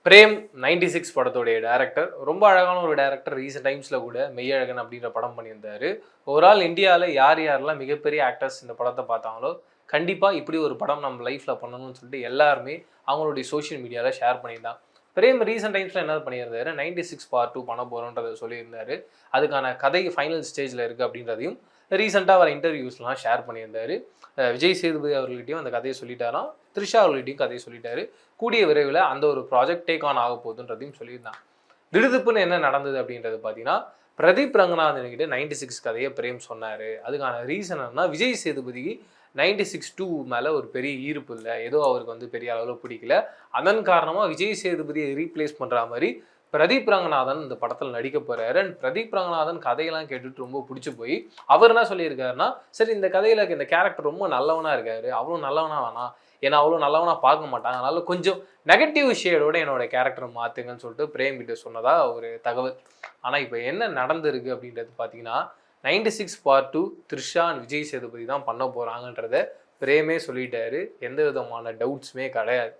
Frame 96 படத்தோடைய director. ரொம்ப அழகான ஒரு டைரக்டர். ரீசென்ட் டைம்ஸ்ல கூட மெய்யழகன் அப்படின்ற படம் பண்ணியிருந்தாரு. ஓவரால் இந்தியால யார் யாரெல்லாம் மிகப்பெரிய ஆக்டர்ஸ் இந்த படத்த பார்த்தாங்களோ, கண்டிப்பா இப்படி ஒரு படம் நம்ம லைஃப்ல பண்ணணும்னு சொல்லிட்டு எல்லாருமே அவங்களுடைய சோசியல் மீடியால ஷேர் பண்ணியிருந்தாங்க. பிரேம் ரீசென்ட் டைம்ஸ்ல என்ன பண்ணியிருந்தாரு, 96 பார்ட் 2 பண்ண போறோம்ன்றத சொல்லியிருந்தாரு. அதுக்கான கதை ஃபைனல் ஸ்டேஜ்ல இருக்கு அப்படின்றதையும் ரீசென்ட்டா வர இன்டர்வியூஸ்லாம் ஷேர் பண்ணியிருந்தாரு. விஜய் சேதுபதி அவர்கள்கிட்டயும் அந்த கதைய சொல்லிட்டாராம். த்ரிஷா அவர்கள்கிட்டயும் கதைய சொல்லிட்டாரு. கூடிய விரைவில் அந்த ஒரு ப்ராஜெக்ட் டேக் ஆன் ஆக போகுதுன்றதையும் சொல்லியிருந்தாங்க. திடுதிப்புன்னு என்ன நடந்தது அப்படின்றது பார்த்தீங்கன்னா, பிரதீப் ரங்கநாதன் கிட்ட 96 கதையை பிரேம் சொன்னாரு. அதுக்கான ரீசன் என்னன்னா, விஜய் சேதுபதிக்கு 96 2 மேல ஒரு பெரிய ஈர்ப்பு இல்ல. ஏதோ அவருக்கு வந்து பெரிய அளவுல பிடிக்கல. அதன் காரணமா விஜய் சேதுபதியை ரீப்ளேஸ் பண்ற மாரி பிரதீப் ரங்கநாதன் இந்த படத்துல நடிக்க போறாரு. அண்ட் பிரதீப் ரங்கநாதன் கதையெல்லாம் கேட்டுட்டு ரொம்ப புடிச்சு போய், அவர் என்ன சொல்லியிருக்காருன்னா, சரி இந்த கதையில இந்த கேரக்டர் ரொம்ப நல்லவனா இருக்காரு. அவ்வளோ நல்லவனா வேணாம். ஏன்னா அவ்வளோ நல்லவனா பார்க்க மாட்டாங்க. அதனால கொஞ்சம் நெகட்டிவ் ஷேடோட என்னோட கேரக்டர மாத்துங்கன்னு சொல்லிட்டு பிரேம் கிட்ட சொன்னதா ஒரு தகவல். ஆனா இப்ப என்ன நடந்திருக்கு அப்படின்றது பார்த்தீங்கன்னா, 96 பார்ட் 2 த்ரிஷா அண்ட் விஜய் சேதுபதி தான் பண்ண போறாங்கன்றத பிரேமே சொல்லிட்டாரு. எந்த விதமான டவுட்ஸுமே கிடையாது.